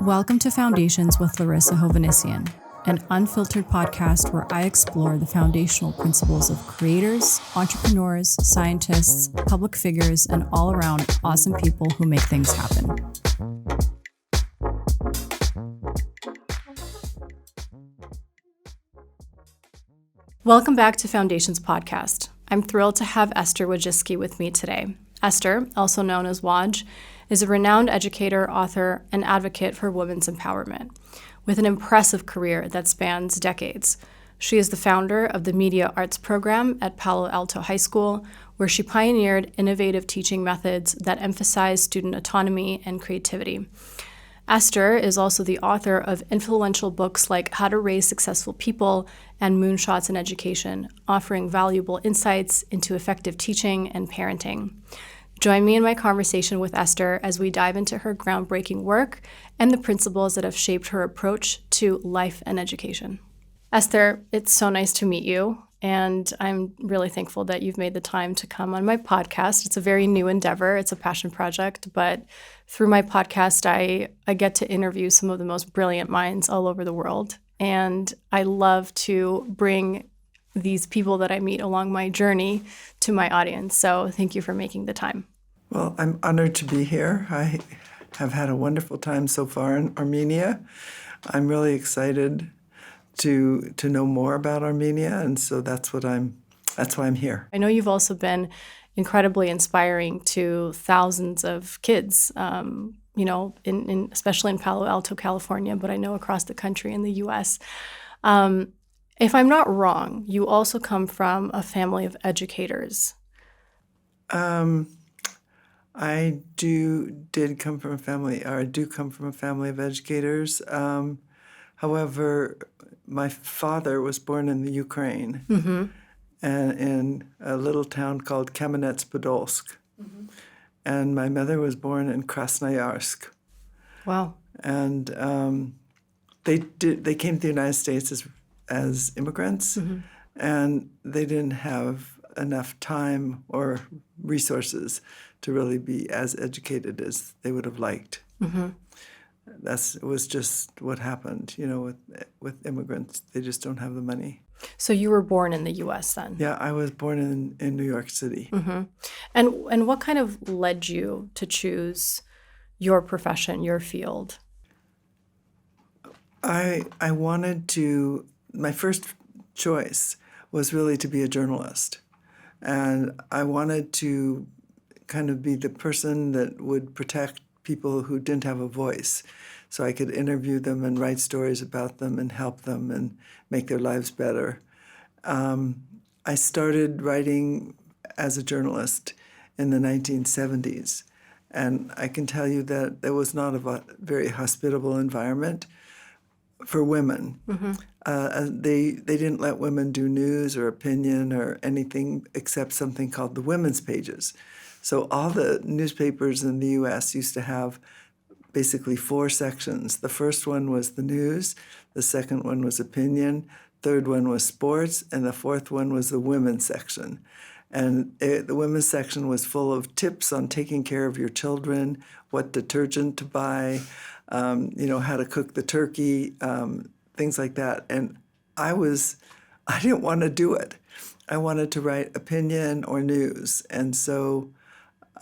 Welcome to Foundations with Larisa Hovhannissian, an unfiltered podcast where I explore the foundational principles of creators, entrepreneurs, scientists, public figures, and all around awesome people who make things happen. Welcome back to Foundations Podcast. I'm thrilled to have Esther Wojcicki with me today. Esther, also known as Woj, is a renowned educator, author, and advocate for women's empowerment, with an impressive career that spans decades. She is the founder of the Media Arts program at Palo Alto High School, where she pioneered innovative teaching methods that emphasize student autonomy and creativity. Esther is also the author of influential books like How to Raise Successful People and Moonshots in Education, offering valuable insights into effective teaching and parenting. Join me in my conversation with Esther as we dive into her groundbreaking work and the principles that have shaped her approach to life and education. Esther, it's so nice to meet you, and I'm really thankful that you've made the time to come on my podcast. It's a very new endeavor. It's a passion project, but through my podcast, I get to interview some of the most brilliant minds all over the world, and I love to bring these people that I meet along my journey to my audience. So thank you for making the time. Well, I'm honored to be here. I have had a wonderful time so far in Armenia. I'm really excited to know more about Armenia, and so that's why I'm here. I know you've also been incredibly inspiring to thousands of kids, especially in Palo Alto, California, but I know across the country in the U.S. If I'm not wrong, you also come from a family of educators. I do come from a family of educators. However, my father was born in the Ukraine, and in a little town called Kamenets-Podolsk, and my mother was born in Krasnoyarsk. Wow! And they came to the United States as immigrants, and they didn't have enough time or resources to really be as educated as they would have liked. It was just what happened, with immigrants. They just don't have the money. So you were born in the U.S. then? Yeah, I was born in New York City. And what kind of led you to choose your profession, your field? I wanted to, my first choice was really to be a journalist. And I wanted to kind of be the person that would protect people who didn't have a voice, so I could interview them and write stories about them and help them and make their lives better. I started writing as a journalist in the 1970s, and I can tell you that there was not a very hospitable environment for women. They didn't let women do news or opinion or anything except something called the women's pages. So all the newspapers in the U.S. used to have basically 4 sections. The first one was the news, the second one was opinion, third one was sports, and the fourth one was the women's section. And the women's section was full of tips on taking care of your children, what detergent to buy, how to cook the turkey, things like that. And I didn't want to do it. I wanted to write opinion or news. And so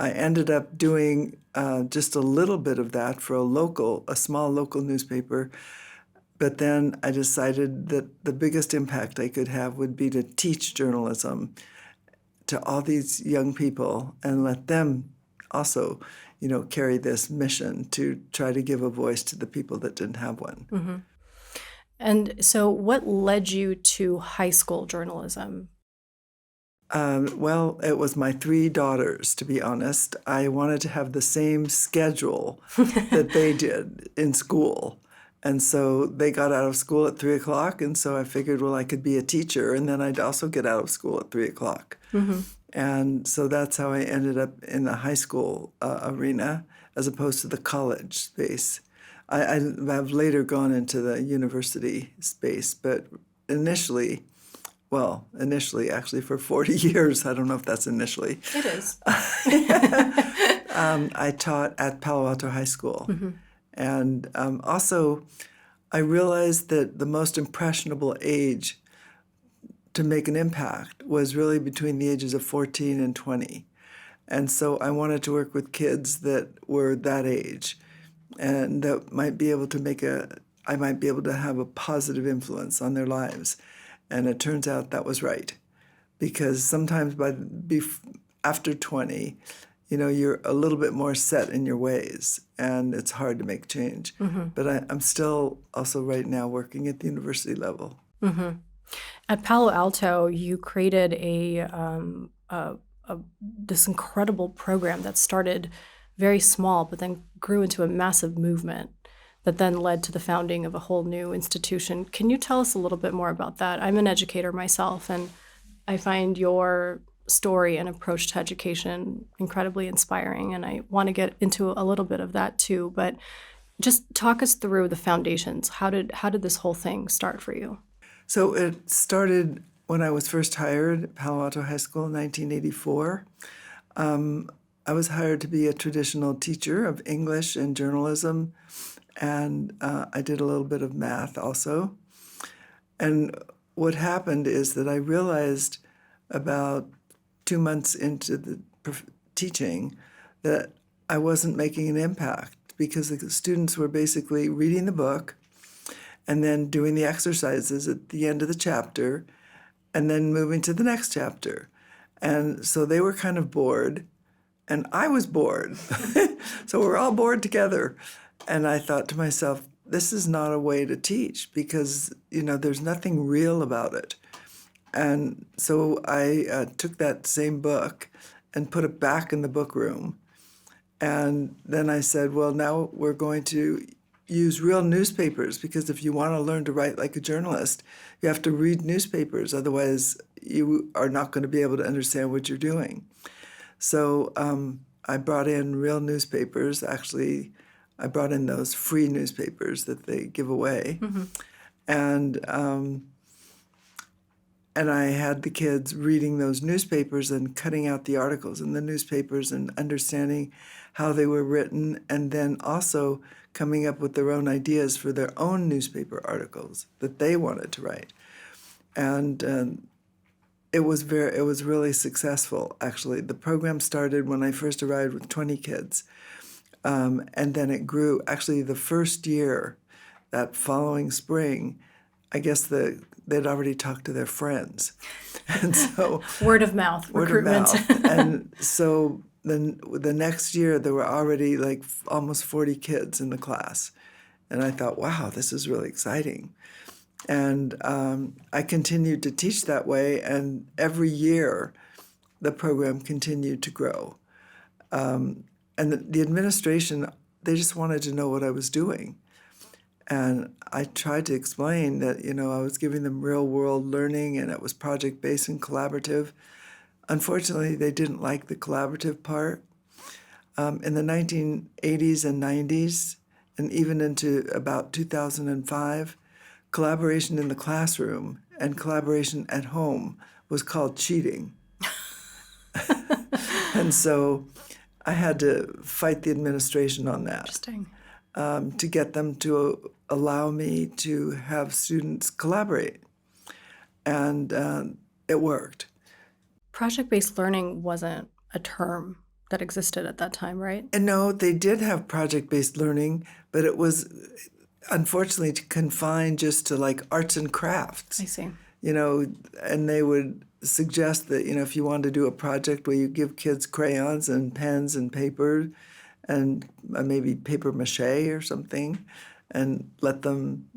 I ended up doing just a little bit of that for a small local newspaper. But then I decided that the biggest impact I could have would be to teach journalism to all these young people and let them also, carry this mission to try to give a voice to the people that didn't have one. And so what led you to high school journalism? Well, it was my 3 daughters, to be honest. I wanted to have the same schedule that they did in school. And so they got out of school at 3 o'clock, and so I figured, well, I could be a teacher, and then I'd also get out of school at 3 o'clock. And so that's how I ended up in the high school arena as opposed to the college space. I've later gone into the university space, but initially, actually for 40 years, I don't know if that's initially. It is. I taught at Palo Alto High School. And also, I realized that the most impressionable age to make an impact was really between the ages of 14 and 20. And so I wanted to work with kids that were that age and that might be able to I might be able to have a positive influence on their lives. And it turns out that was right. Because sometimes after 20, you're a little bit more set in your ways, and it's hard to make change. Mm-hmm. But I'm still also right now working at the university level. Mm-hmm. At Palo Alto, you created this incredible program that started very small, but then grew into a massive movement that then led to the founding of a whole new institution. Can you tell us a little bit more about that? I'm an educator myself, and I find your story and approach to education incredibly inspiring, and I want to get into a little bit of that too. But just talk us through the foundations. How did this whole thing start for you? So it started when I was first hired at Palo Alto High School in 1984. I was hired to be a traditional teacher of English and journalism, and I did a little bit of math also. And what happened is that I realized about 2 months into the teaching that I wasn't making an impact because the students were basically reading the book and then doing the exercises at the end of the chapter and then moving to the next chapter. And so they were kind of bored, and I was bored. So we're all bored together. And I thought to myself, this is not a way to teach because, there's nothing real about it. And so I took that same book and put it back in the book room. And then I said, well, now we're going to use real newspapers because if you want to learn to write like a journalist, you have to read newspapers. Otherwise, you are not going to be able to understand what you're doing. So I brought in real newspapers. Actually, I brought in those free newspapers that they give away. Mm-hmm. And I had the kids reading those newspapers and cutting out the articles in the newspapers and understanding how they were written, and then also coming up with their own ideas for their own newspaper articles that they wanted to write. And it was really successful, actually. The program started when I first arrived with 20 kids, and then it grew. Actually, the first year, that following spring, I guess they'd already talked to their friends. And so word of mouth recruitment. And so then the next year there were already like almost 40 kids in the class. And I thought, wow, this is really exciting. And I continued to teach that way, and every year the program continued to grow. And the administration, they just wanted to know what I was doing. And I tried to explain that, I was giving them real-world learning, and it was project-based and collaborative. Unfortunately, they didn't like the collaborative part. In the 1980s and 90s, and even into about 2005, collaboration in the classroom and collaboration at home was called cheating. And so I had to fight the administration on that. Interesting. To get them to allow me to have students collaborate. And it worked. Project-based learning wasn't a term that existed at that time, right? And no, they did have project-based learning, but it was unfortunately confined just to like arts and crafts. I see. And they would suggest that, if you want to do a project where you give kids crayons and pens and paper and maybe paper mache or something, and let them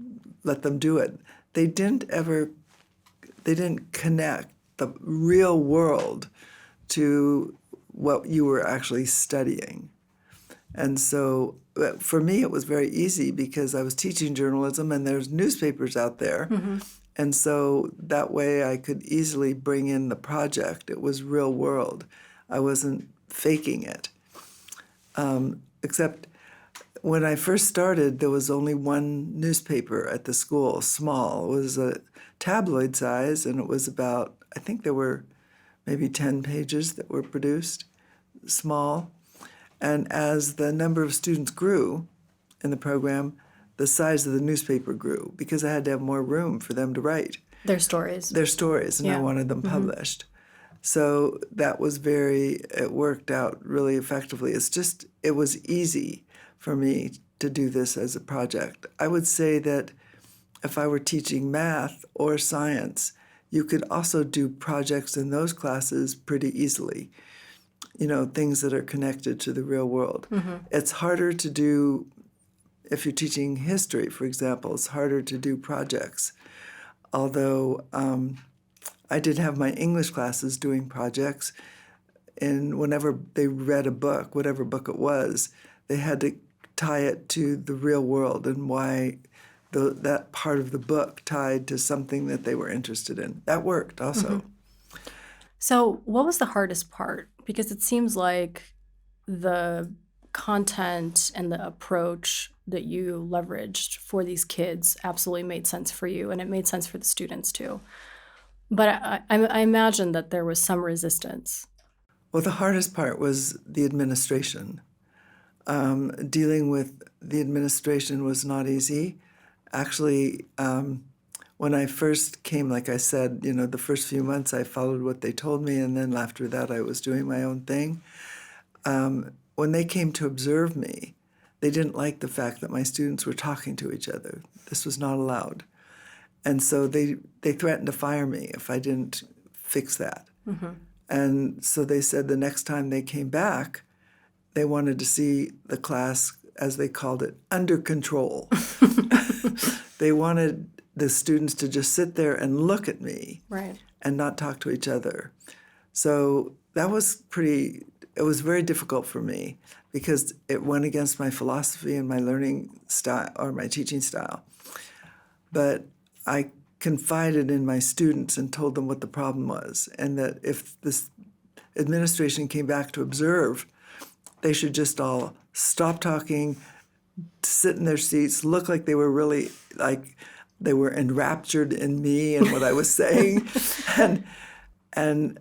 do it. They didn't connect the real world to what you were actually studying. And so for me, it was very easy because I was teaching journalism and there's newspapers out there. Mm-hmm. And so that way I could easily bring in the project. It was real world. I wasn't faking it. Except when I first started, there was only one newspaper at the school, small. It was a tabloid size, and it was about, I think there were maybe 10 pages that were produced, small. And as the number of students grew, in the program, the size of the newspaper grew because I had to have more room for them to write. Their stories. And I wanted them published. So that was it worked out really effectively. It was easy for me to do this as a project. I would say that if I were teaching math or science, you could also do projects in those classes pretty easily, things that are connected to the real world. It's harder to do, if you're teaching history, for example, it's harder to do projects. Although I did have my English classes doing projects, and whenever they read a book, whatever book it was, they had to tie it to the real world and why that part of the book tied to something that they were interested in. That worked also. So what was the hardest part? Because it seems like the content and the approach that you leveraged for these kids absolutely made sense for you, and it made sense for the students too. But I imagine that there was some resistance. Well, the hardest part was the administration. Dealing with the administration was not easy. Actually, when I first came, like I said, the first few months I followed what they told me, and then after that I was doing my own thing. When they came to observe me, they didn't like the fact that my students were talking to each other. This was not allowed. And so they threatened to fire me if I didn't fix that. And so they said the next time they came back, they wanted to see the class, as they called it, under control. They wanted the students to just sit there and look at me and not talk to each other. So that was it was very difficult for me because it went against my philosophy and my learning style or my teaching style. But I confided in my students and told them what the problem was, and that if this administration came back to observe, they should just all stop talking, sit in their seats, look like they were really, like they were enraptured in me and what I was saying, and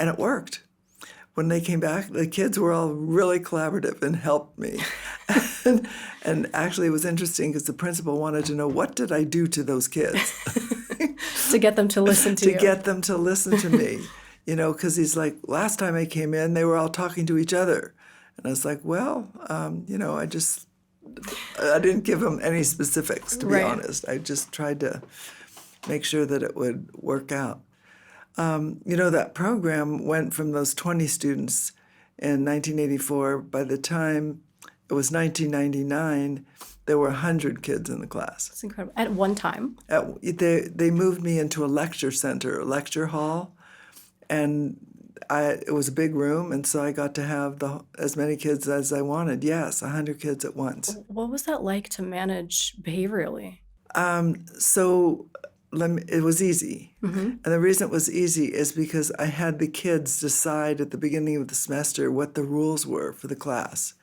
it worked. When they came back, the kids were all really collaborative and helped me. And actually, it was interesting because the principal wanted to know, what did I do to those kids? To get them to listen to you. To get them to listen to me. Because he's like, last time I came in, they were all talking to each other. And I was like, well, I didn't give him any specifics, to be honest. I just tried to make sure that it would work out. That program went from those 20 students in 1984. By the time it was 1999, there were 100 kids in the class. That's incredible. At one time? They moved me into a lecture center, a lecture hall, and it was a big room, and so I got to have as many kids as I wanted. Yes, 100 kids at once. What was that like to manage behaviorally? It was easy. And the reason it was easy is because I had the kids decide at the beginning of the semester what the rules were for the class.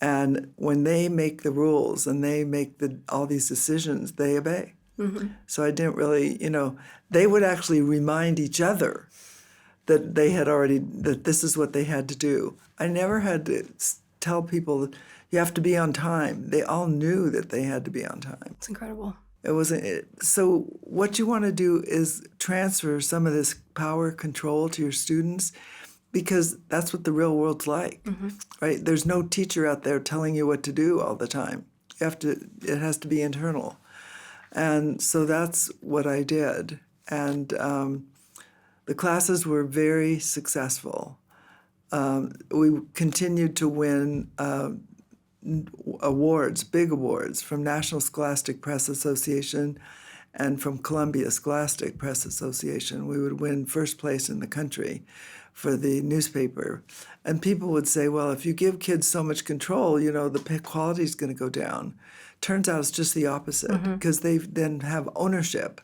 And when they make the rules and they make all these decisions, they obey. So I didn't really, they would actually remind each other that that this is what they had to do. I never had to tell people that you have to be on time. They all knew that they had to be on time. It's incredible. So what you want to do is transfer some of this power control to your students, because that's what the real world's like, right? There's no teacher out there telling you what to do all the time. It has to be internal. And so that's what I did. And the classes were very successful. We continued to win awards, big awards, from National Scholastic Press Association and from Columbia Scholastic Press Association. We would win first place in the country for the newspaper. And people would say, well, if you give kids so much control, the quality is going to go down. Turns out it's just the opposite, because they then have ownership,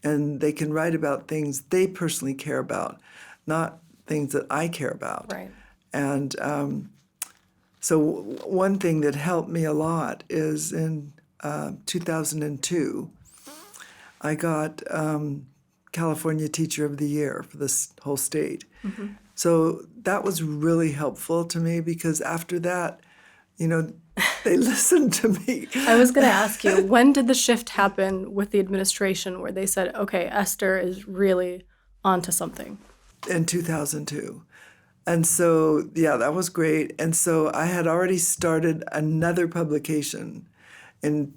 and they can write about things they personally care about, not things that I care about. Right. And so one thing that helped me a lot is in 2002, I got California Teacher of the Year for this whole state. So that was really helpful to me, because after that, They listened to me. I was going to ask you, when did the shift happen with the administration where they said, okay, Esther is really onto something? In 2002. And so, yeah, that was great. And so I had already started another publication in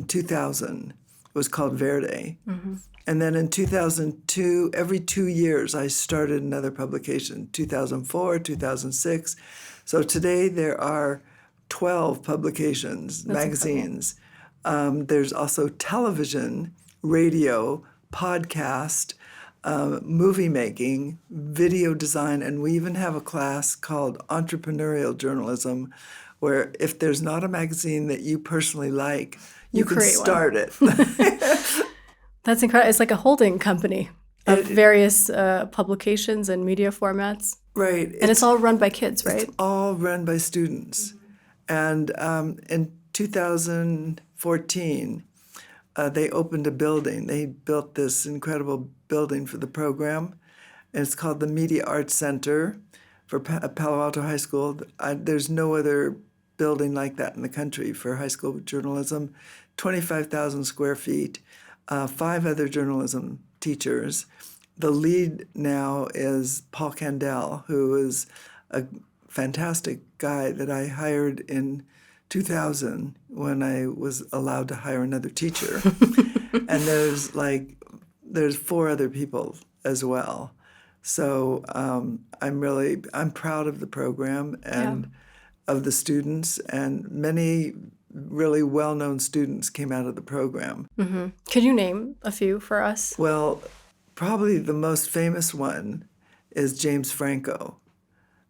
2000. It was called Verde. Mm-hmm. And then in 2002, every 2 years, I started another publication, 2004, 2006. So today there are 12 publications, That's magazines. There's also television, radio, podcast, movie making, video design, and we even have a class called entrepreneurial journalism, where if there's not a magazine that you personally like, you can start it. That's incredible. It's like a holding company of various publications and media formats. Right. And it's all run by kids, right? It's all run by students. And in 2014, they opened a building. They built this incredible building for the program. And it's called the Media Arts Center for Palo Alto High School. There's no other building like that in the country for high school journalism. 25,000 square feet, 5 other journalism teachers. The lead now is Paul Candell, who is a fantastic guy that I hired in 2000 when I was allowed to hire another teacher. And there's 4 other people as well. So I'm proud of the program and of the students, and many really well-known students came out of the program. Mm-hmm. Could you name a few for us? Well, probably the most famous one is James Franco,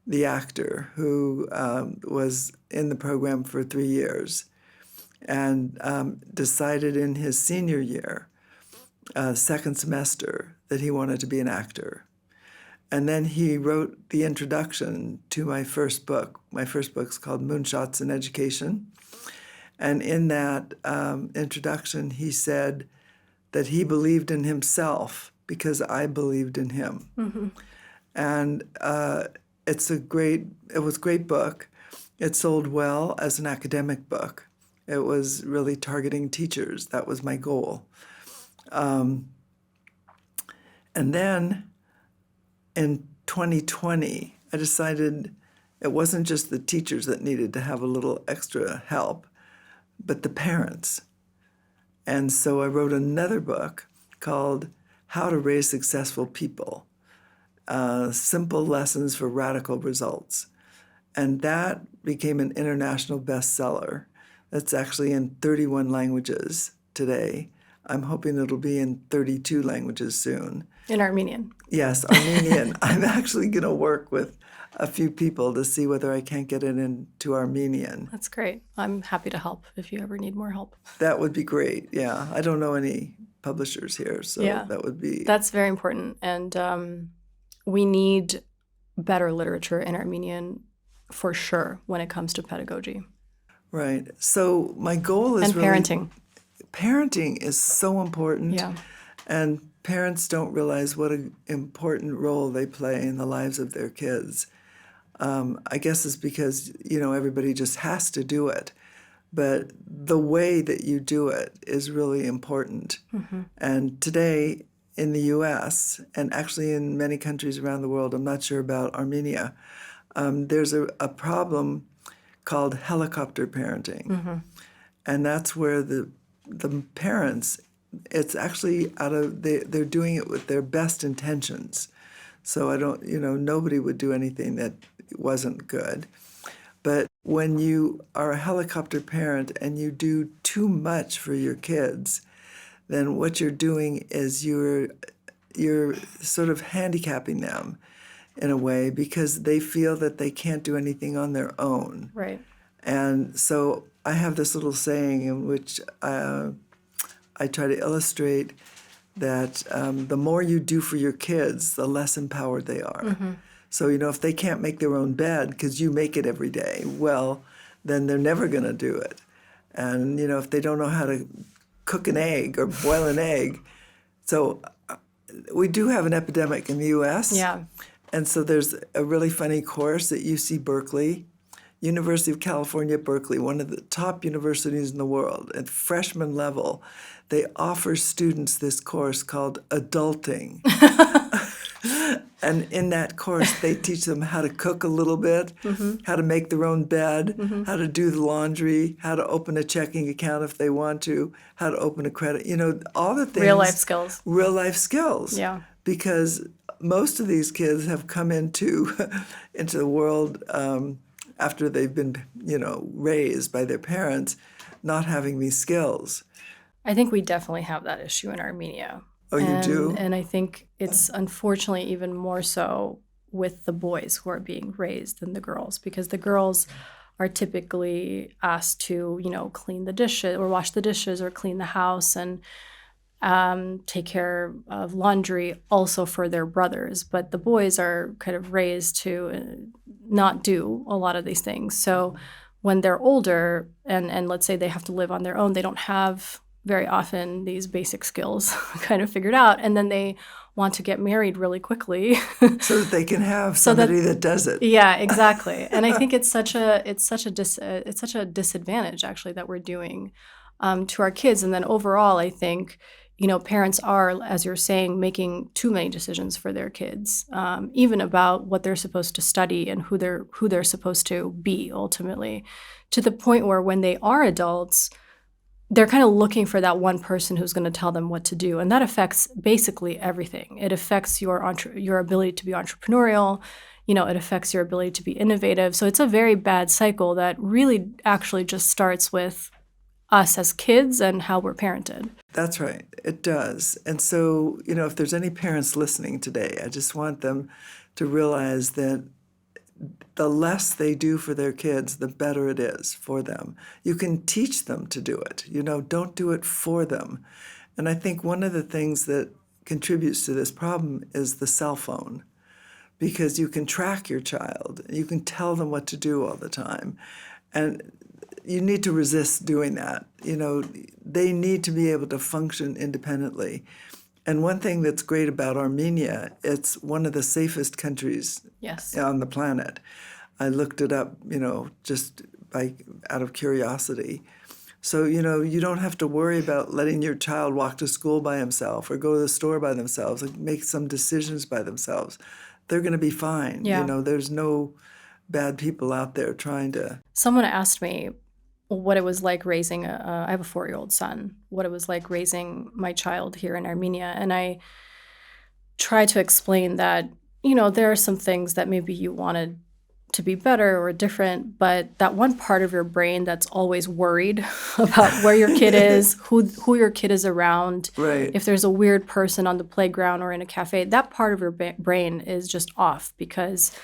the actor who was in the program for 3 years and decided in his senior year, second semester, that he wanted to be an actor. And then he wrote the introduction to my first book. My first book's called Moonshots in Education. And in that introduction, he said that he believed in himself because I believed in him. Mm-hmm. And it was a great book. It sold well as an academic book. It was really targeting teachers. That was my goal. And then in 2020, I decided it wasn't just the teachers that needed to have a little extra help, but the parents. And so I wrote another book called How to Raise Successful People, Simple Lessons for Radical Results. And that became an international bestseller. That's actually in 31 languages today. I'm hoping it'll be in 32 languages soon. In Armenian. Yes, Armenian. I'm actually going to work with a few people to see whether I can't get it into Armenian. That's great. I'm happy to help if you ever need more help. That would be great, yeah. I don't know any publishers here, so that would be... That's very important. And we need better literature in Armenian for sure when it comes to pedagogy. Right. So my goal is parenting. Parenting is so important. Yeah. And parents don't realize what an important role they play in the lives of their kids. I guess it's because, everybody just has to do it. But the way that you do it is really important. Mm-hmm. And today in the U.S., and actually in many countries around the world, I'm not sure about Armenia, there's a problem called helicopter parenting. Mm-hmm. And that's where the parents, it's actually they're doing it with their best intentions. So nobody would do anything that wasn't good. But when you are a helicopter parent and you do too much for your kids, then what you're doing is you're sort of handicapping them in a way because they feel that they can't do anything on their own. Right. And so I have this little saying in which I try to illustrate that the more you do for your kids, the less empowered they are. Mm-hmm. So, if they can't make their own bed because you make it every day, well, then they're never going to do it. And, if they don't know how to cook an egg or boil an egg. So we do have an epidemic in the U.S. Yeah. And so there's a really funny course at UC Berkeley. University of California, Berkeley, one of the top universities in the world, at freshman level, they offer students this course called Adulting. And in that course, they teach them how to cook a little bit, how to make their own bed, how to do the laundry, how to open a checking account if they want to, how to open a credit, all the things. Real life skills. Real life skills. Yeah. Because most of these kids have come into the world after they've been, raised by their parents, not having these skills. I think we definitely have that issue in Armenia. Oh, you do? And I think it's unfortunately even more so with the boys who are being raised than the girls, because the girls are typically asked to, clean the dishes or wash the dishes or clean the house and take care of laundry also for their brothers. But the boys are kind of raised to not do a lot of these things. So when they're older and let's say they have to live on their own, they don't have very often these basic skills kind of figured out, and then they want to get married really quickly so that they can have somebody that does it. Yeah, exactly. And I think it's such a disadvantage actually that we're doing to our kids. And then overall, I think parents are, as you're saying, making too many decisions for their kids, even about what they're supposed to study and who they're supposed to be ultimately, to the point where when they are adults, they're kind of looking for that one person who's going to tell them what to do. And that affects basically everything. It affects your ability to be entrepreneurial. It affects your ability to be innovative. So it's a very bad cycle that really actually just starts with us as kids and how we're parented. That's right. It does. And so, if there's any parents listening today, I just want them to realize that the less they do for their kids, the better it is for them. You can teach them to do it. Don't do it for them. And I think one of the things that contributes to this problem is the cell phone, because you can track your child. You can tell them what to do all the time. And you need to resist doing that. They need to be able to function independently. And one thing that's great about Armenia, it's one of the safest countries on the planet. I looked it up, just out of curiosity. So, you don't have to worry about letting your child walk to school by himself or go to the store by themselves and make some decisions by themselves. They're going to be fine. Yeah. There's no bad people out there trying to. Someone asked me what it was like raising I have a 4-year-old son, what it was like raising my child here in Armenia. And I tried to explain that, there are some things that maybe you wanted to be better or different, but that one part of your brain that's always worried about where your kid is, who your kid is around, right. If there's a weird person on the playground or in a cafe, that part of your brain is just off because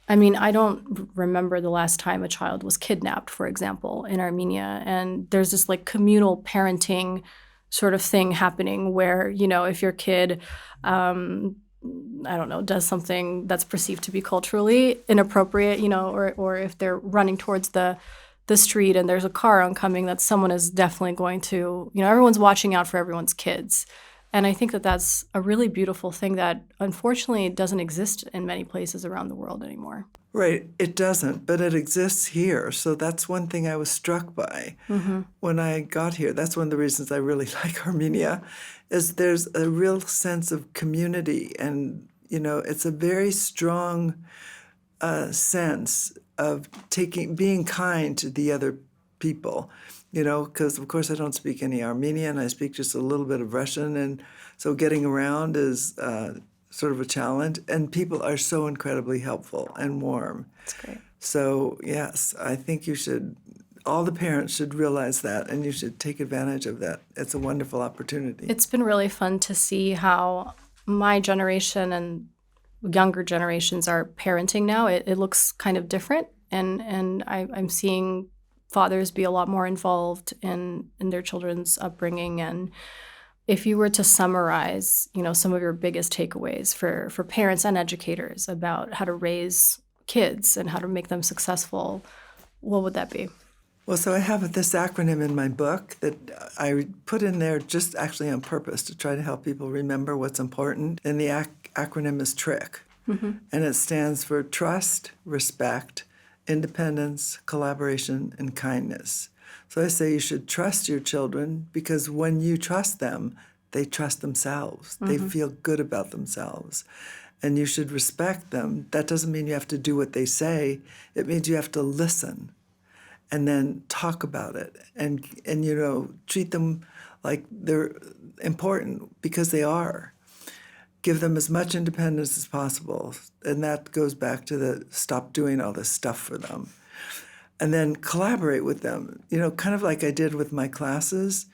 I don't remember the last time a child was kidnapped, for example, in Armenia. And there's this communal parenting sort of thing happening where, if your kid, does something that's perceived to be culturally inappropriate, or if they're running towards the street and there's a car oncoming, that someone is definitely going to, everyone's watching out for everyone's kids. And I think that that's a really beautiful thing that unfortunately doesn't exist in many places around the world anymore. Right. It doesn't, but it exists here. So that's one thing I was struck by when I got here. That's one of the reasons I really like Armenia, is there's a real sense of community. And, it's a very strong sense of being kind to the other people. Because, of course, I don't speak any Armenian. I speak just a little bit of Russian. And so getting around is sort of a challenge. And people are so incredibly helpful and warm. That's great. So, yes, I think all the parents should realize that, and you should take advantage of that. It's a wonderful opportunity. It's been really fun to see how my generation and younger generations are parenting now. It looks kind of different. And I'm seeing fathers be a lot more involved in their children's upbringing. And if you were to summarize, some of your biggest takeaways for parents and educators about how to raise kids and how to make them successful, what would that be? Well, so I have this acronym in my book that I put in there just actually on purpose to try to help people remember what's important. And the acronym is T.R.I.C. And it stands for trust, respect, independence, collaboration, and kindness. So I say you should trust your children because when you trust them, they trust themselves. They feel good about themselves. And you should respect them. That doesn't mean you have to do what they say. It means you have to listen and then talk about it and treat them like they're important because they are. Give them as much independence as possible. And that goes back to the stop doing all this stuff for them. And then collaborate with them, kind of like I did with my classes.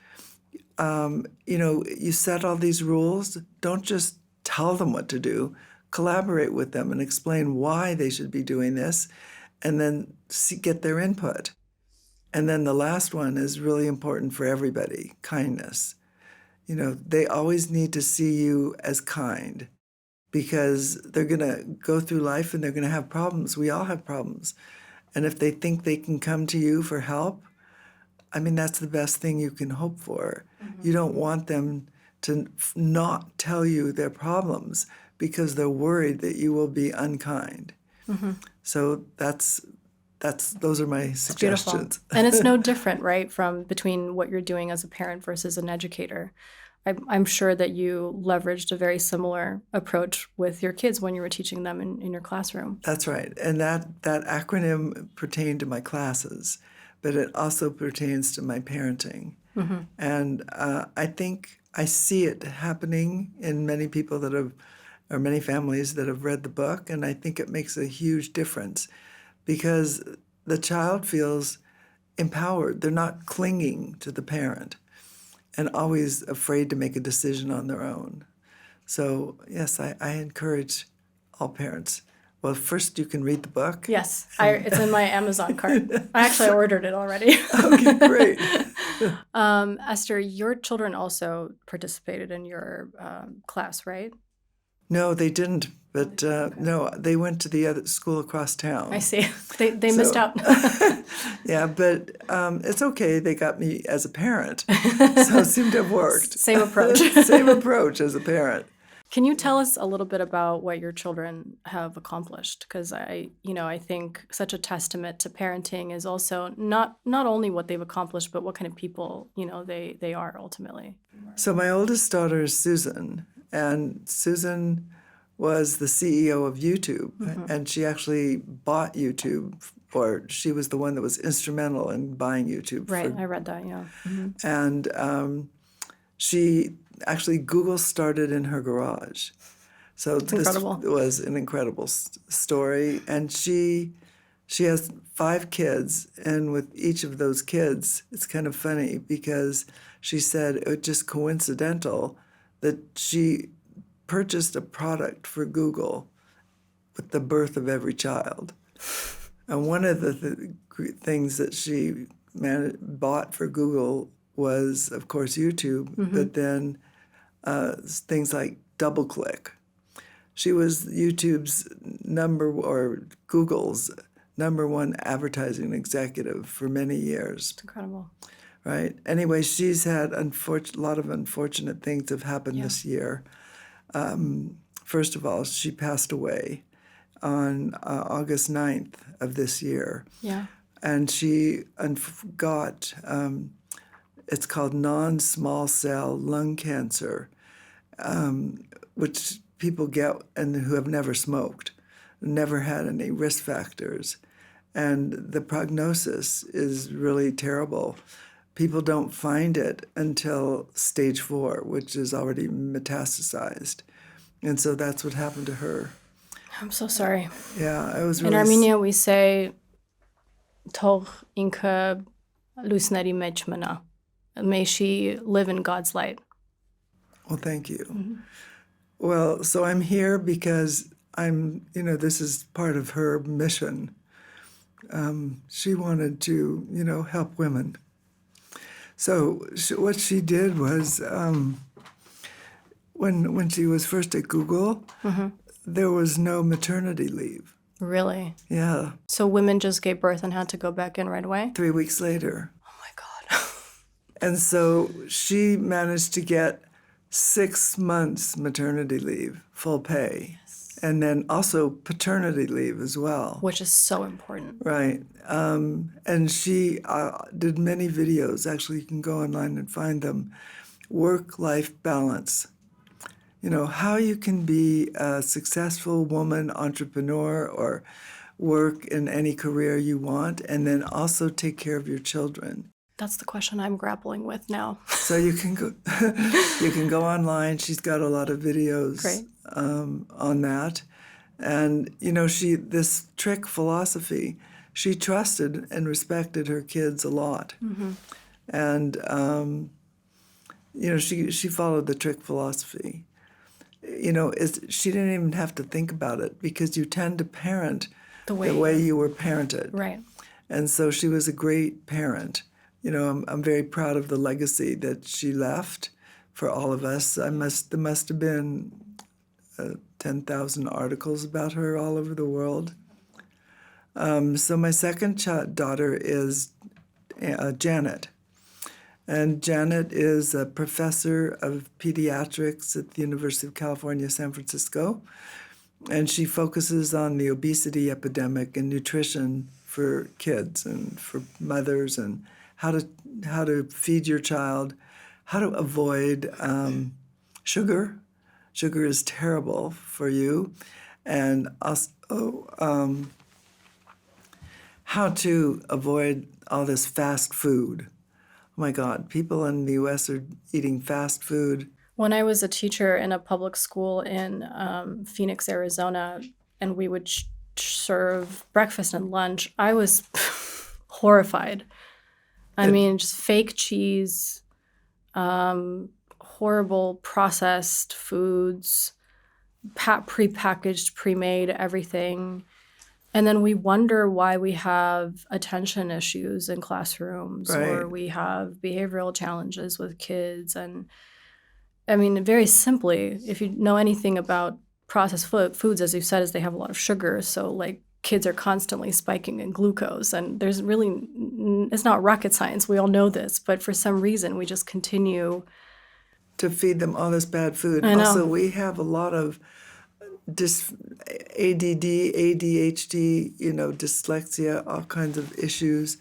You set all these rules. Don't just tell them what to do. Collaborate with them and explain why they should be doing this, and then get their input. And then the last one is really important for everybody, kindness. They always need to see you as kind because they're going to go through life and they're going to have problems. We all have problems. And if they think they can come to you for help, that's the best thing you can hope for. You don't want them to not tell you their problems because they're worried that you will be unkind. So those are my suggestions. And it's no different, right, between what you're doing as a parent versus an educator. I'm sure that you leveraged a very similar approach with your kids when you were teaching them in your classroom. That's right. And that acronym pertained to my classes, but it also pertains to my parenting. And I think I see it happening in many people or many families that have read the book, and I think it makes a huge difference because the child feels empowered. They're not clinging to the parent and always afraid to make a decision on their own. So, yes, I encourage all parents. Well, first you can read the book. Yes, it's in my Amazon cart. I ordered it already. Okay, great. Esther, your children also participated in your class, right? No, they didn't. But no, they went to the other school across town. I see. They missed out. Yeah, but it's okay. They got me as a parent, so it seemed to have worked. Same approach. Same approach as a parent. Can you tell us a little bit about what your children have accomplished? Because I think such a testament to parenting is also not only what they've accomplished, but what kind of people they are ultimately. So my oldest daughter is Susan, and Susan was the CEO of YouTube, and she actually bought YouTube, or she was the one that was instrumental in buying YouTube. Right, I read that, yeah. And she actually, Google started in her garage. So That's incredible. This was an incredible story. And she has 5 kids, and with each of those kids, it's kind of funny because she said it was just coincidental that she purchased a product for Google with the birth of every child. And one of the things that she bought for Google was, of course, YouTube, but then things like DoubleClick. She was YouTube's Google's #1 advertising executive for many years. It's incredible. Right? Anyway, she's had a lot of unfortunate things have happened this year. First of all, she passed away on August 9th of this year. Yeah. And she got, it's called non-small cell lung cancer, which people get and who have never smoked, never had any risk factors. And the prognosis is really terrible. People don't find it until stage 4, which is already metastasized. And so that's what happened to her. I'm so sorry. Yeah, I was really... In Armenia, we say, Թող ինքը լույսների մեջ մնա. May she live in God's light. Well, thank you. Well, so I'm here because this is part of her mission. She wanted to, help women. So what she did was, when she was first at Google, there was no maternity leave. Really? Yeah. So women just gave birth and had to go back in right away? 3 weeks later. Oh, my God. And so she managed to get 6 months maternity leave, full pay. Yes. And then also paternity leave as well. Which is so important. Right. And she did many videos. Actually, you can go online and find them. Work-life balance. You know, how you can be a successful woman, entrepreneur, or work in any career you want, and then also take care of your children. That's the question I'm grappling with now. So you can go, you can go online. She's got a lot of videos on that, and you know, this T.R.I.C. philosophy. She trusted and respected her kids a lot, and you know, she followed the T.R.I.C. philosophy. You know, she didn't even have to think about it because you tend to parent the way you were parented. Right. And so she was a great parent. You know, I'm very proud of the legacy that she left for all of us. There must have been 10,000 articles about her all over the world. So my second daughter is Janet. And Janet is a professor of pediatrics at the University of California, San Francisco. And she focuses on the obesity epidemic and nutrition for kids and for mothers, and how to feed your child, how to avoid sugar. Sugar is terrible for you. And also how to avoid all this fast food. Oh my God, people in the U.S. are eating fast food. When I was a teacher in a public school in Phoenix, Arizona, and we would serve breakfast and lunch, I was horrified. I mean, just fake cheese, horrible processed foods, prepackaged, pre-made everything. And then we wonder why we have attention issues in classrooms, or we have behavioral challenges with kids. And I mean, very simply, if you know anything about processed foods, as you said, is they have a lot of sugar. So like kids are constantly spiking in glucose, and there's really, it's not rocket science. We all know this, but for some reason we just continue to feed them all this bad food. I know. Also, we have a lot of ADD, ADHD, you know, dyslexia, all kinds of issues.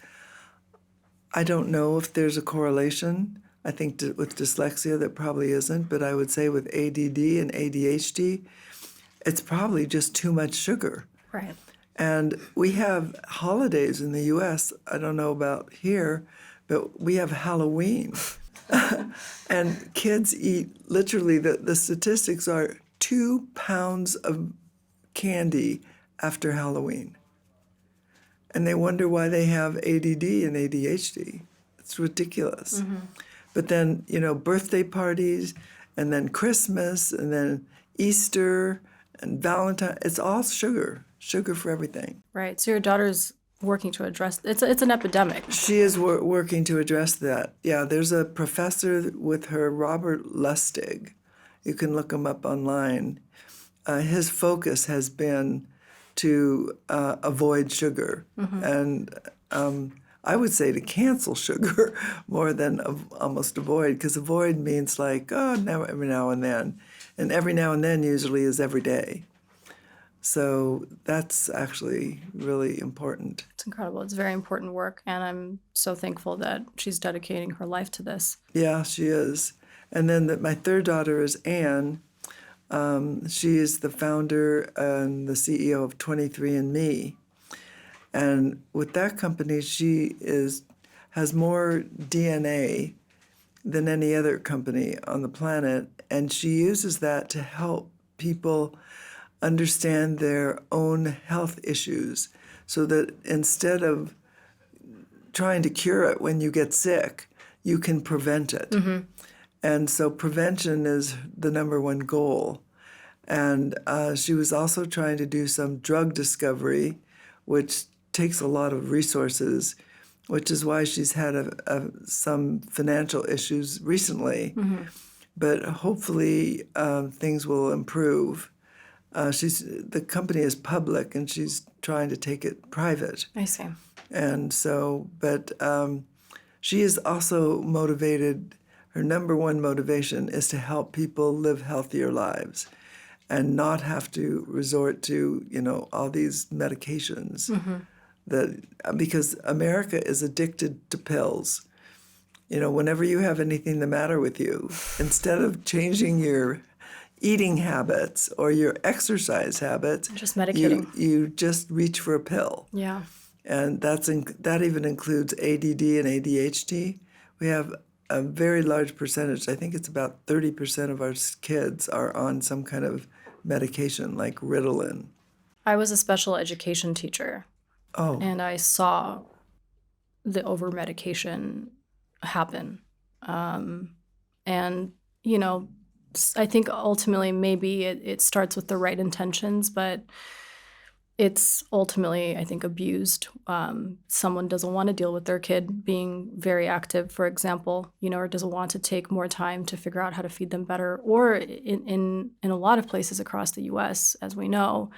I don't know if there's a correlation. I think with dyslexia there probably isn't, but I would say with ADD and ADHD, it's probably just too much sugar. Right. And we have holidays in the U.S., I don't know about here, but we have Halloween. And kids eat, literally, the statistics are 2 pounds of candy after Halloween. And they wonder why they have ADD and ADHD. It's ridiculous. But then, you know, birthday parties, and then Christmas, and then Easter, and Valentine, it's all sugar for everything. Right. So your daughter's working to address, it's an epidemic. She is working to address that. Yeah, there's a professor with her, Robert Lustig. You can look him up online. His focus has been to avoid sugar. And I would say to cancel sugar more than almost avoid, because avoid means like, every now and then. And every now and then usually is every day. So that's actually really important. It's incredible. It's very important work, and I'm so thankful that she's dedicating her life to this. Yeah, she is. And then my third daughter is Anne. She is the founder and the CEO of 23andMe. And with that company, she has more DNA than any other company on the planet, and she uses that to help people understand their own health issues, so that instead of trying to cure it when you get sick, you can prevent it. And so prevention is the number one goal. And she was also trying to do some drug discovery, which takes a lot of resources, which is why she's had some financial issues recently. But hopefully things will improve. The company is public, and she's trying to take it private. I see. And so, but she is also motivated. Her number one motivation is to help people live healthier lives. and not have to resort to, all these medications. Because America is addicted to pills. Whenever you have anything the matter with you, instead of changing your eating habits or your exercise habits, just medicating. You just reach for a pill. Yeah. And that even includes ADD and ADHD. We have a very large percentage, I think it's about 30% of our kids are on some kind of medication like Ritalin. I was a special education teacher. Oh. And I saw the over-medication happen. And, I think ultimately maybe it starts with the right intentions, but it's ultimately, I think, abused. Someone doesn't want to deal with their kid being very active, for example, or doesn't want to take more time to figure out how to feed them better. Or in a lot of places across the U.S., as we know,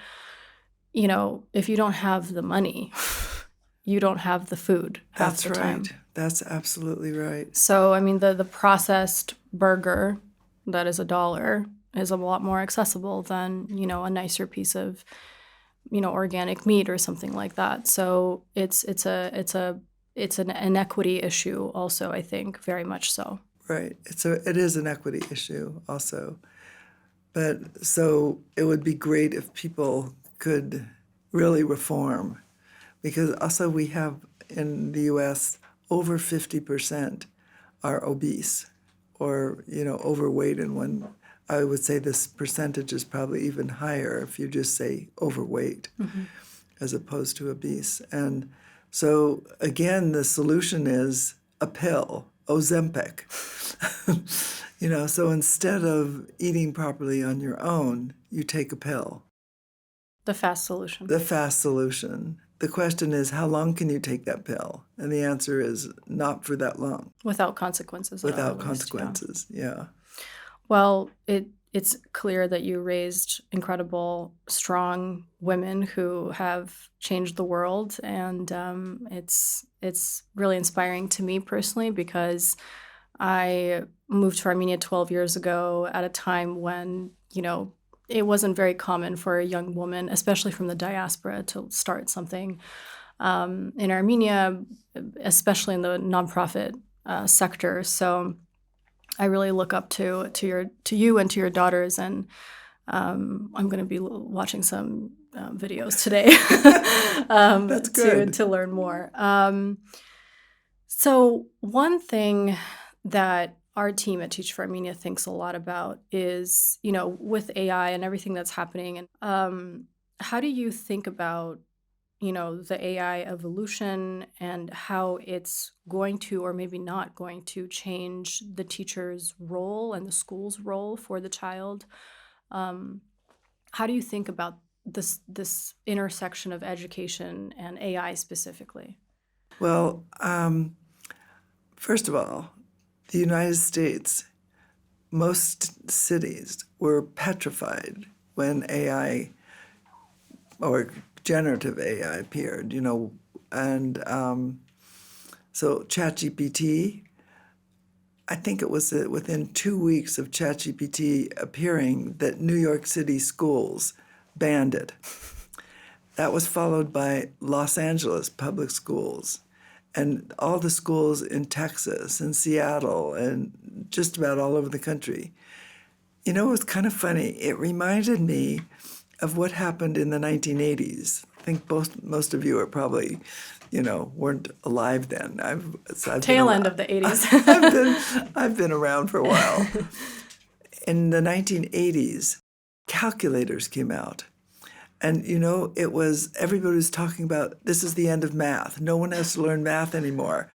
if you don't have the money, you don't have the food half the time. That's right. That's absolutely right. So, the processed burger that is $1 is a lot more accessible than, a nicer piece of, organic meat or something like that. So it's an inequity issue also, I think, very much so. Right. It is an equity issue also. But so it would be great if people could really reform, because also we have in the U.S. over 50% are obese or, overweight, and when I would say this percentage is probably even higher if you just say overweight as opposed to obese. And so, again, the solution is a pill, Ozempic. So instead of eating properly on your own, you take a pill. The fast solution. The fast solution. The question is, how long can you take that pill? And the answer is not for that long. Without consequences. Without consequences, yeah. Well, it's clear that you raised incredible, strong women who have changed the world, and it's really inspiring to me personally, because I moved to Armenia 12 years ago at a time when, it wasn't very common for a young woman, especially from the diaspora, to start something in Armenia, especially in the nonprofit sector. So I really look up to you and to your daughters, and I'm going to be watching some videos today. That's good. To learn more. So one thing that our team at Teach for Armenia thinks a lot about is, with AI and everything that's happening, and how do you think about, the AI evolution and how it's going to, or maybe not going to, change the teacher's role and the school's role for the child? How do you think about this intersection of education and AI specifically? Well, first of all, the United States, most cities were petrified when AI or generative AI appeared, and so ChatGPT, I think it was within 2 weeks of ChatGPT appearing that New York City schools banned it. That was followed by Los Angeles public schools and all the schools in Texas and Seattle and just about all over the country. It was kind of funny. It reminded me of what happened in the 1980s. I think most of you are probably, weren't alive then. I've Tail end of the 80s. I've been around for a while. In the 1980s, calculators came out. And, it was, everybody was talking about, this is the end of math. No one has to learn math anymore.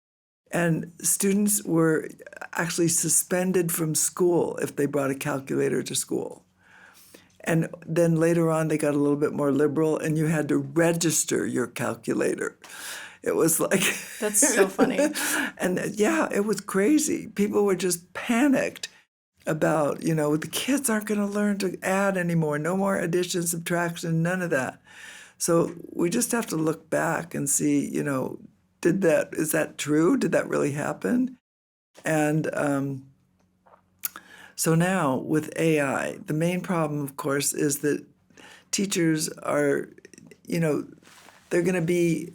And students were actually suspended from school if they brought a calculator to school. And then later on, they got a little bit more liberal, and you had to register your calculator. It was like... That's so funny. And yeah, it was crazy. People were just panicked about, the kids aren't going to learn to add anymore. No more addition, subtraction, none of that. So we just have to look back and see, is that true? Did that really happen? And So now with AI, the main problem, of course, is that teachers are, they're going to be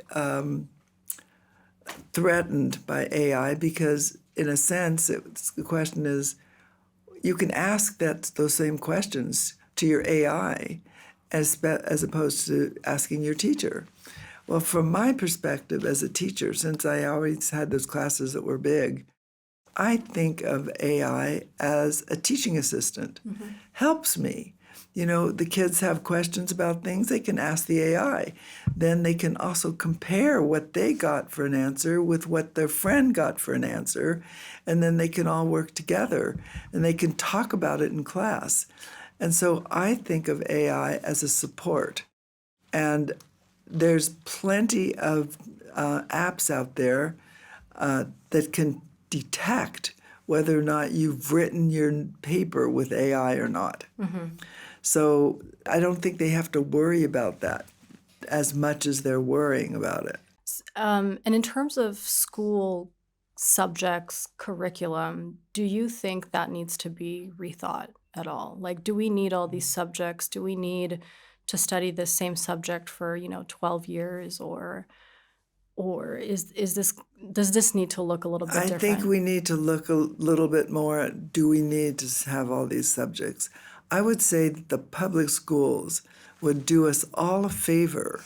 threatened by AI because, in a sense, the question is, you can ask those same questions to your AI as opposed to asking your teacher. Well, from my perspective as a teacher, since I always had those classes that were big, I think of AI as a teaching assistant. Mm-hmm. Helps me. The kids have questions about things, they can ask the AI. Then they can also compare what they got for an answer with what their friend got for an answer, and then they can all work together, and they can talk about it in class. And so I think of AI as a support. And there's plenty of apps out there that can detect whether or not you've written your paper with AI or not. Mm-hmm. So I don't think they have to worry about that as much as they're worrying about it. And in terms of school subjects, curriculum, do you think that needs to be rethought at all? Like, do we need all these subjects? Do we need to study the same subject for, 12 years? Or does this need to look a little bit different? I think we need to look a little bit more at, do we need to have all these subjects? I would say that the public schools would do us all a favor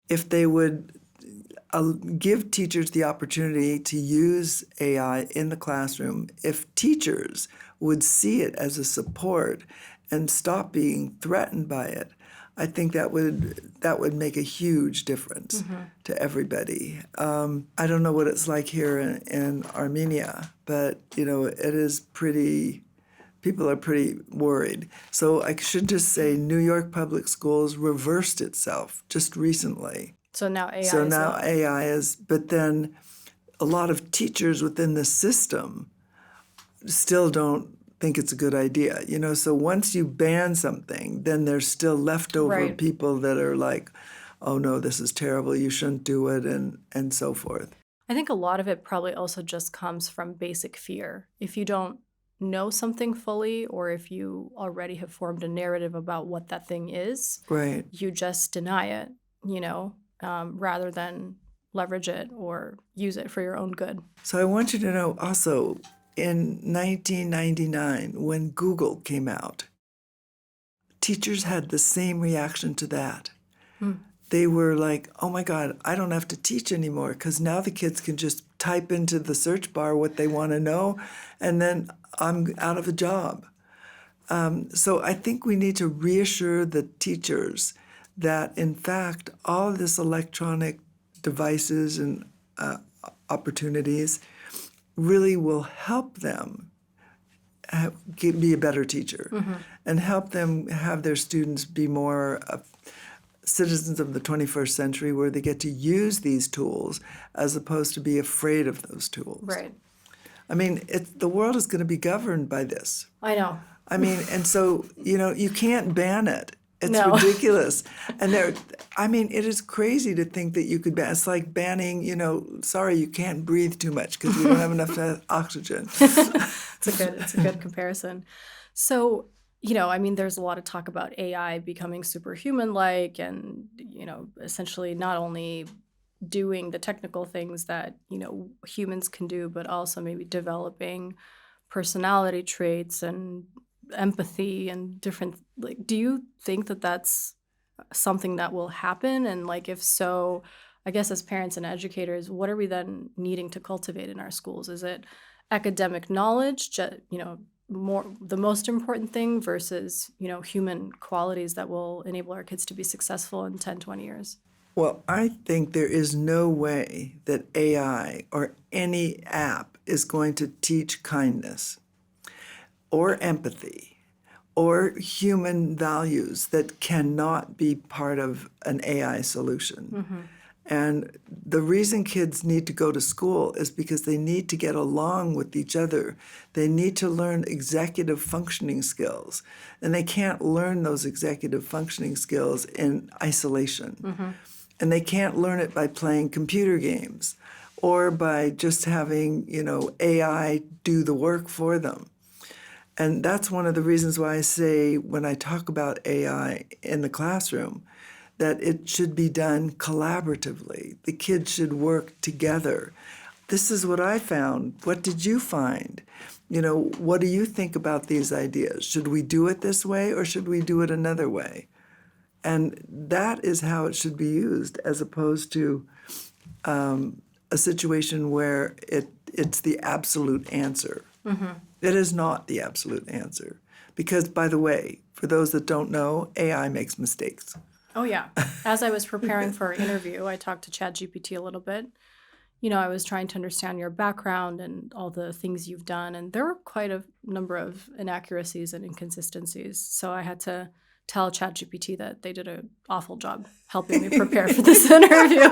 if they would give teachers the opportunity to use AI in the classroom. If teachers would see it as a support and stop being threatened by it, I think that would make a huge difference to everybody. I don't know what it's like here in Armenia, but it is pretty. People are pretty worried. So I should just say New York Public Schools reversed itself just recently. So now AI is, but then a lot of teachers within the system still don't think it's a good idea. So once you ban something, then there's still leftover people that are like, oh no, this is terrible, you shouldn't do it, and so forth. I think a lot of it probably also just comes from basic fear. If you don't know something fully, or if you already have formed a narrative about what that thing is, you just deny it, rather than leverage it or use it for your own good. So I want you to know also, in 1999, when Google came out, teachers had the same reaction to that. They were like, oh my God, I don't have to teach anymore because now the kids can just type into the search bar what they want to know, and then I'm out of a job. So I think we need to reassure the teachers that, in fact, all of this electronic devices and opportunities really will help them be a better teacher and help them have their students be more citizens of the 21st century, where they get to use these tools as opposed to be afraid of those tools. Right. I mean, the world is going to be governed by this. I know. I mean, and so, you can't ban it. It's ridiculous. And it is crazy to think that you could ban. It's like banning, sorry, you can't breathe too much because you don't have enough oxygen. It's a good comparison. So, there's a lot of talk about AI becoming superhuman-like and, essentially not only doing the technical things that, humans can do, but also maybe developing personality traits and empathy and different, do you think that that's something that will happen? And if so, I guess as parents and educators, what are we then needing to cultivate in our schools? Is it academic knowledge, more the most important thing versus, human qualities that will enable our kids to be successful in 10, 20 years? Well, I think there is no way that AI or any app is going to teach kindness or empathy or human values that cannot be part of an AI solution. And the reason kids need to go to school is because they need to get along with each other. They need to learn executive functioning skills. And they can't learn those executive functioning skills in isolation. And they can't learn it by playing computer games or by just having, AI do the work for them. And that's one of the reasons why I say when I talk about AI in the classroom, that it should be done collaboratively. The kids should work together. This is what I found. What did you find? What do you think about these ideas? Should we do it this way or should we do it another way? And that is how it should be used, as opposed to a situation where it's the absolute answer. Mm-hmm. It is not the absolute answer. Because, by the way, for those that don't know, AI makes mistakes. Oh, yeah. As I was preparing for our interview, I talked to ChatGPT a little bit. I was trying to understand your background and all the things you've done, and there were quite a number of inaccuracies and inconsistencies. So I had to tell ChatGPT that they did an awful job helping me prepare for this interview.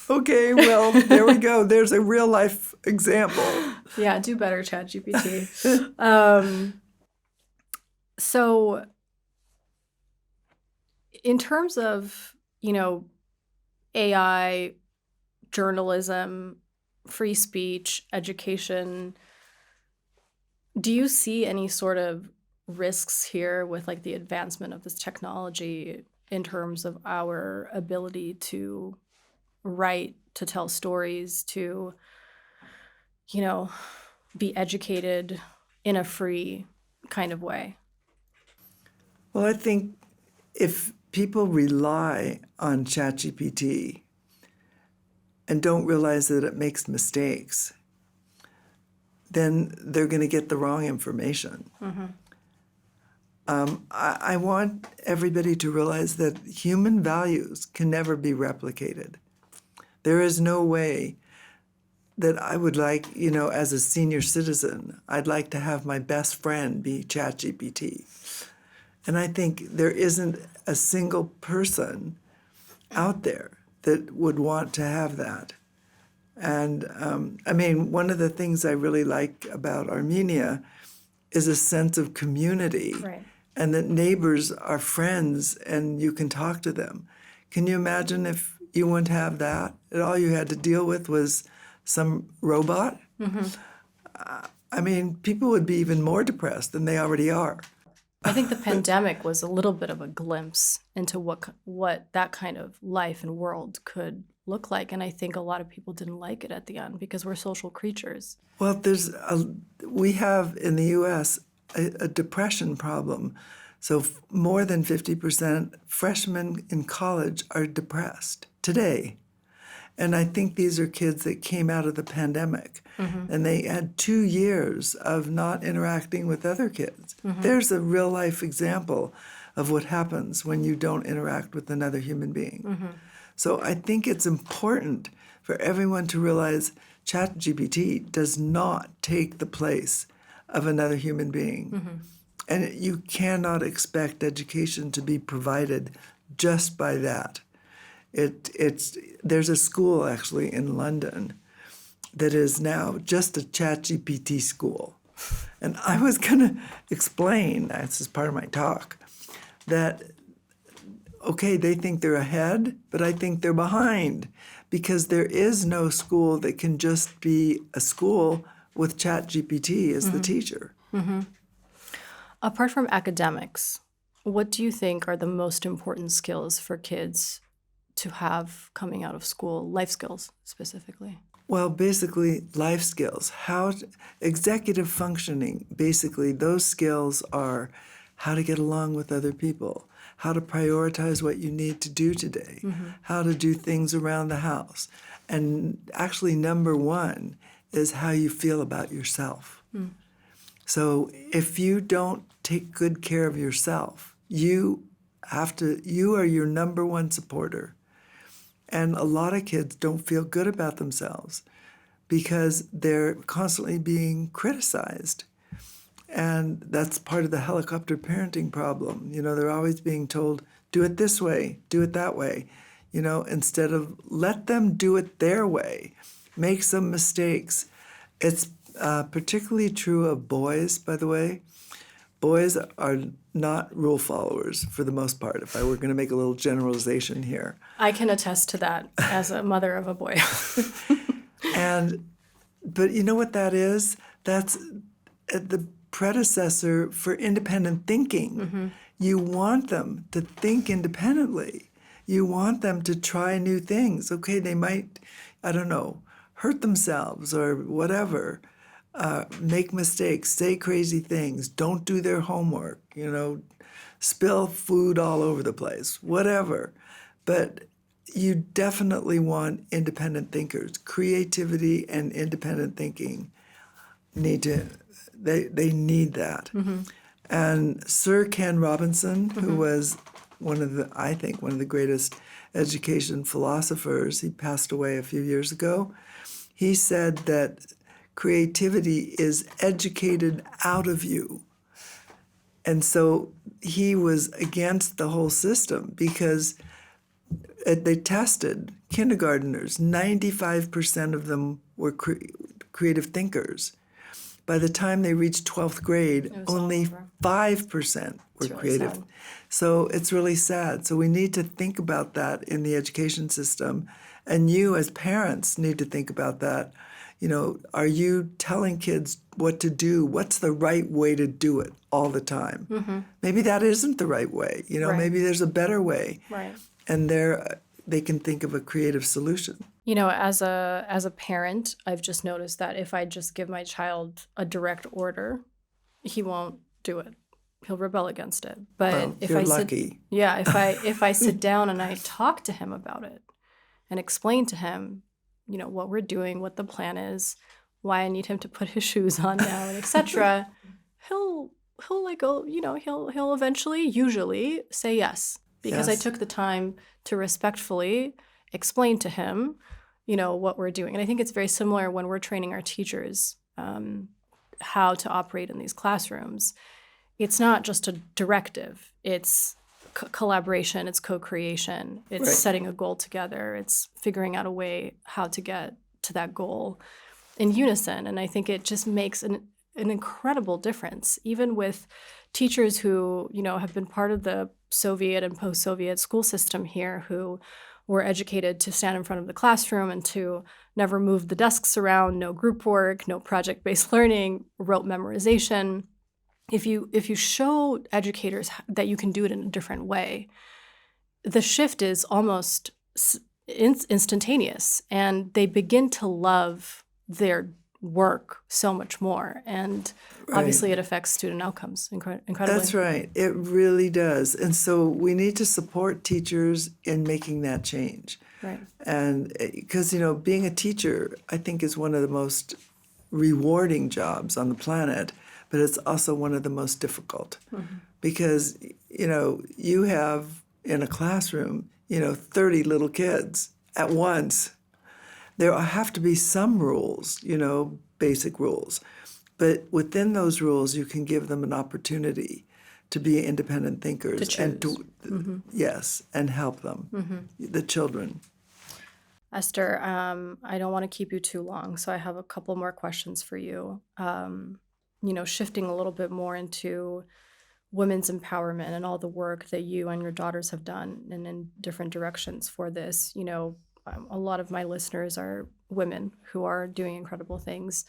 Okay, well, there we go. There's a real life example. Yeah, do better, ChatGPT. So in terms of, AI, journalism, free speech, education, do you see any sort of risks here with like the advancement of this technology in terms of our ability to write, to tell stories, to, be educated in a free kind of way? Well, I think if people rely on ChatGPT and don't realize that it makes mistakes, then they're going to get the wrong information. Mm-hmm. I want everybody to realize that human values can never be replicated. There is no way that I would like, as a senior citizen, I'd like to have my best friend be ChatGPT. And I think there isn't a single person out there that would want to have that. And one of the things I really like about Armenia is a sense of community. Right. And that neighbors are friends and you can talk to them. Can you imagine if you wouldn't have that? And all you had to deal with was some robot? Mm-hmm. People would be even more depressed than they already are. I think the pandemic was a little bit of a glimpse into what that kind of life and world could look like. And I think a lot of people didn't like it at the end because we're social creatures. Well, we have in the U.S. a depression problem. So more than 50% freshmen in college are depressed today. And I think these are kids that came out of the pandemic, mm-hmm. and they had 2 years of not interacting with other kids. Mm-hmm. There's a real-life example of what happens when you don't interact with another human being. Mm-hmm. So I think it's important for everyone to realize ChatGPT does not take the place of another human being. Mm-hmm. And you cannot expect education to be provided just by that. There's a school actually in London that is now just a ChatGPT school. And I was going to explain, this is part of my talk, that, okay, they think they're ahead, but I think they're behind because there is no school that can just be a school with ChatGPT as mm-hmm. the teacher. Mm-hmm. Apart from academics, what do you think are the most important skills for kids to have coming out of school, life skills specifically? Well, basically, life skills. Executive functioning, basically, those skills are how to get along with other people, how to prioritize what you need to do today, mm-hmm. how to do things around the house. And actually, number one is how you feel about yourself. Mm. So if you don't take good care of yourself, you are your number one supporter. And a lot of kids don't feel good about themselves because they're constantly being criticized. And that's part of the helicopter parenting problem. They're always being told, do it this way, do it that way, instead of let them do it their way, make some mistakes. It's particularly true of boys, by the way. Boys are not rule followers for the most part, if I were going to make a little generalization here. I can attest to that as a mother of a boy. But you know what that is? the predecessor for independent thinking. You want them to think independently. You want them to try new things. Okay, they might, I don't know, hurt themselves or whatever, make mistakes, say crazy things, don't do their homework, spill food all over the place, whatever. But you definitely want independent thinkers. Creativity and independent thinking need that. And Sir Ken Robinson, who was one of the greatest education philosophers, he passed away a few years ago, he said that creativity is educated out of you. And so he was against the whole system because they tested kindergarteners. 95% of them were creative thinkers. By the time they reached 12th grade, only 5% were really creative. Sad. So it's really sad. So we need to think about that in the education system. And you as parents need to think about that. Are you telling kids what to do? What's the right way to do it all the time? Maybe that isn't the right way. Right. Maybe there's a better way. Right. And they can think of a creative solution. As a parent, I've just noticed that if I just give my child a direct order, he won't do it. He'll rebel against it. But if you're lucky. If I sit down and I talk to him about it and explain to him, what we're doing, what the plan is, why I need him to put his shoes on now, and etc., he'll eventually, usually say yes. Because I took the time to respectfully explain to him, what we're doing. And I think it's very similar when we're training our teachers how to operate in these classrooms. It's not just a directive. It's collaboration. It's co-creation. It's setting a goal together. It's figuring out a way how to get to that goal in unison. And I think it just makes an incredible difference, even with teachers who, have been part of the Soviet and post-Soviet school system here, who were educated to stand in front of the classroom and to never move the desks around, no group work, no project-based learning, rote memorization. If you show educators that you can do it in a different way, the shift is almost instantaneous, and they begin to love their work so much more. And obviously it affects student outcomes incredibly. That's right. It really does. And so we need to support teachers in making that change. Right. And because, being a teacher, I think, is one of the most rewarding jobs on the planet, but it's also one of the most difficult. Because, you have in a classroom, 30 little kids at once. There have to be some rules, basic rules. But within those rules, you can give them an opportunity to be independent thinkers. To choose. And yes, and help them, the children. Esther, I don't want to keep you too long, so I have a couple more questions for you. Shifting a little bit more into women's empowerment and all the work that you and your daughters have done and in different directions for this. A lot of my listeners are women who are doing incredible things.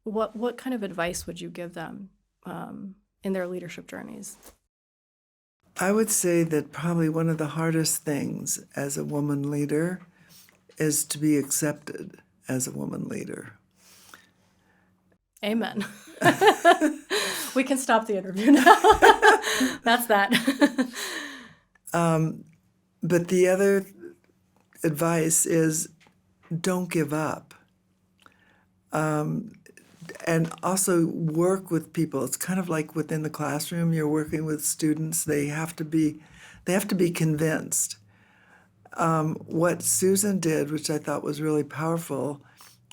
What kind of advice would you give them in their leadership journeys? I would say that probably one of the hardest things as a woman leader is to be accepted as a woman leader. Amen. We can stop the interview now. That's that. But the other advice is don't give up. And also work with people. It's kind of like within the classroom, you're working with students. They have to be convinced. What Susan did, which I thought was really powerful,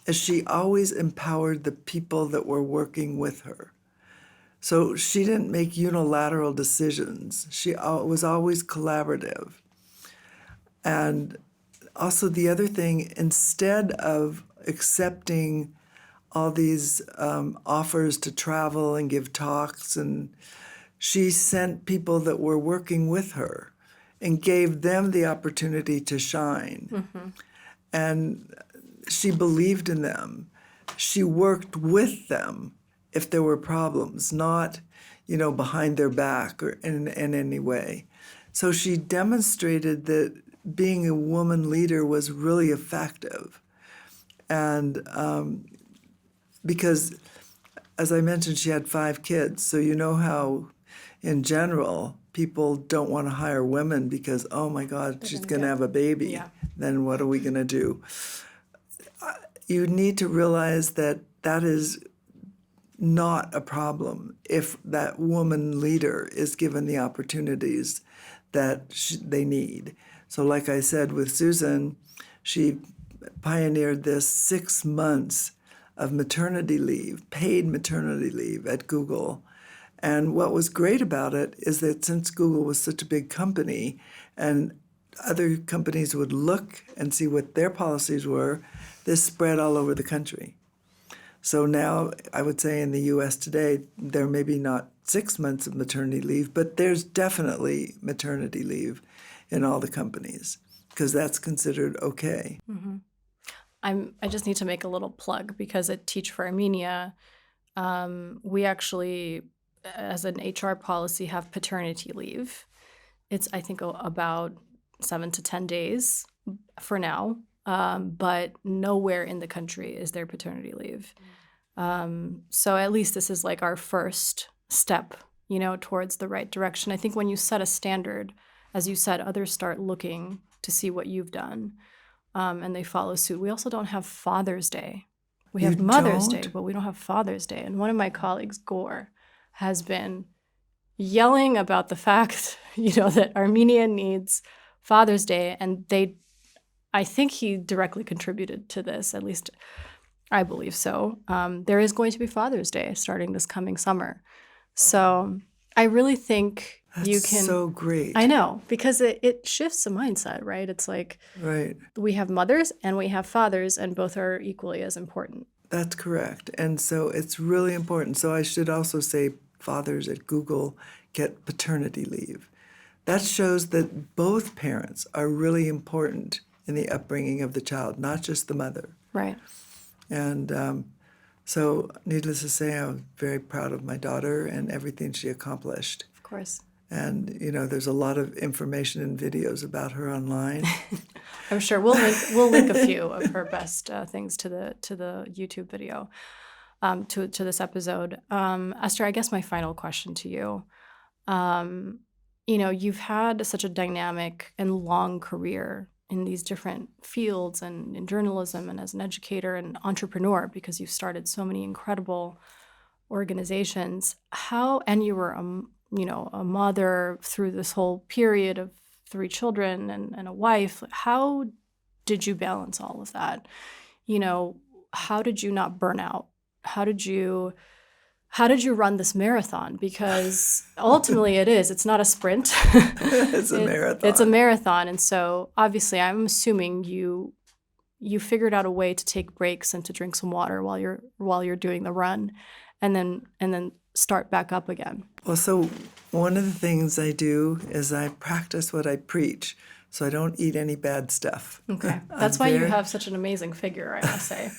is she always empowered the people that were working with her. So she didn't make unilateral decisions. She was always collaborative. And also the other thing, instead of accepting all these offers to travel and give talks, and she sent people that were working with her and gave them the opportunity to shine. And she believed in them. She worked with them if there were problems, not, behind their back or in any way. So she demonstrated that being a woman leader was really effective. And because, as I mentioned, she had 5 kids. So you know how, in general, people don't want to hire women because, oh my God, she's going to have a baby. Yeah. Then what are we going to do? You need to realize that that is not a problem if that woman leader is given the opportunities that they need. So like I said with Susan, she pioneered this 6 months of maternity leave, paid maternity leave at Google. And what was great about it is that since Google was such a big company and other companies would look and see what their policies were, this spread all over the country. So now I would say in the U.S. today, there may be not 6 months of maternity leave, but there's definitely maternity leave in all the companies because that's considered okay. Mm-hmm. I just need to make a little plug because at Teach for Armenia, we actually, as an HR policy, have paternity leave. It's, I think, about 7 to 10 days for now, but nowhere in the country is there paternity leave. So at least this is like our first step, towards the right direction. I think when you set a standard, as you said, others start looking to see what you've done, and they follow suit. We also don't have Father's Day. We have Mother's Day, but we don't have Father's Day. And one of my colleagues, Gore, has been yelling about the fact, that Armenia needs Father's Day, and I think he directly contributed to this, at least I believe so. There is going to be Father's Day starting this coming summer. So I really think you can. That's so great. I know, because it shifts the mindset, right? It's like right. We have mothers and we have fathers, and both are equally as important. That's correct. And so it's really important. So I should also say fathers at Google get paternity leave. That shows that both parents are really important in the upbringing of the child, not just the mother. Right. And so needless to say, I'm very proud of my daughter and everything she accomplished. Of course. And, there's a lot of information and videos about her online. I'm sure we'll link a few of her best things to the YouTube video, to this episode. Esther, I guess my final question to you. You've had such a dynamic and long career in these different fields and in journalism and as an educator and entrepreneur, because you've started so many incredible organizations. And you were a mother through this whole period of 3 children and a wife. How did you balance all of that? How did you not burn out? How did you run this marathon? Because ultimately it's not a sprint. It's a marathon. It's a marathon. And so obviously I'm assuming you figured out a way to take breaks and to drink some water while you're doing the run and then start back up again. Well, so one of the things I do is I practice what I preach. So I don't eat any bad stuff. Okay. That's why you have such an amazing figure, I must say.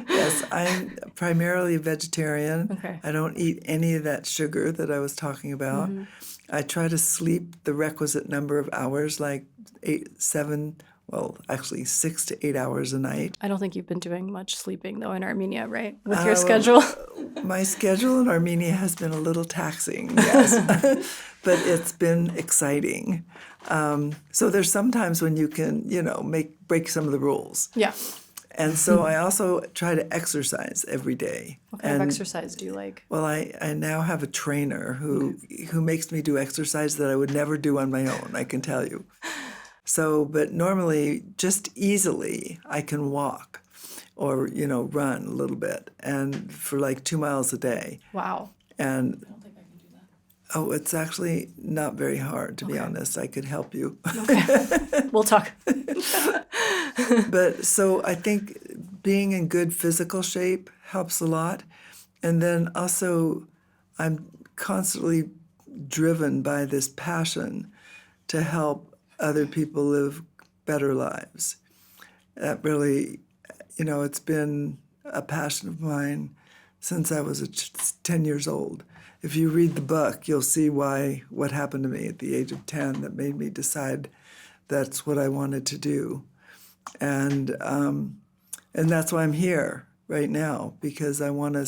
Yes, I'm primarily a vegetarian. Okay. I don't eat any of that sugar that I was talking about. Mm-hmm. I try to sleep the requisite number of hours, like 6 to 8 hours a night. I don't think you've been doing much sleeping, though, in Armenia, right? With your schedule? My schedule in Armenia has been a little taxing, yes. But it's been exciting. So there's sometimes when you can, break some of the rules. Yeah. And so I also try to exercise every day. What kind of exercise do you like? Well, I now have a trainer who makes me do exercise that I would never do on my own, I can tell you. So, but normally, just easily, I can walk or, run a little bit, and for like 2 miles a day. Wow. And I don't think I can do that. Oh, it's actually not very hard, to be honest. I could help you. Okay. We'll talk. But so I think being in good physical shape helps a lot. And then also I'm constantly driven by this passion to help other people live better lives. That really, it's been a passion of mine since I was 10 years old. If you read the book, you'll see what happened to me at the age of 10 that made me decide that's what I wanted to do. And that's why I'm here right now, because I want to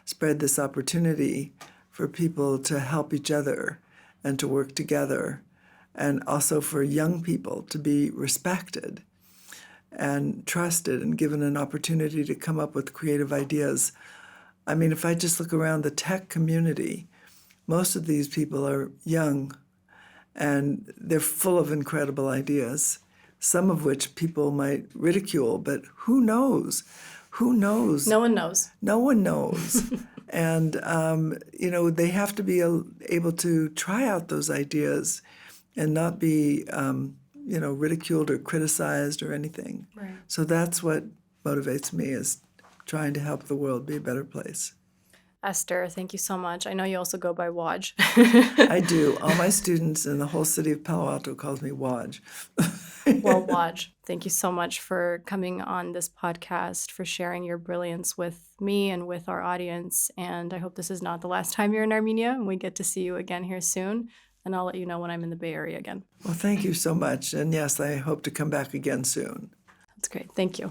spread this opportunity for people to help each other and to work together, and also for young people to be respected and trusted and given an opportunity to come up with creative ideas. I mean, if I just look around the tech community, most of these people are young and they're full of incredible ideas, some of which people might ridicule, but who knows? Who knows? No one knows. No one knows. And, they have to be able to try out those ideas and not be, ridiculed or criticized or anything. Right. So that's what motivates me, is trying to help the world be a better place. Esther, thank you so much. I know you also go by Woj. I do. All my students in the whole city of Palo Alto calls me Woj. Well, Woj, thank you so much for coming on this podcast, for sharing your brilliance with me and with our audience. And I hope this is not the last time you're in Armenia, and we get to see you again here soon. And I'll let you know when I'm in the Bay Area again. Well, thank you so much. And yes, I hope to come back again soon. That's great. Thank you.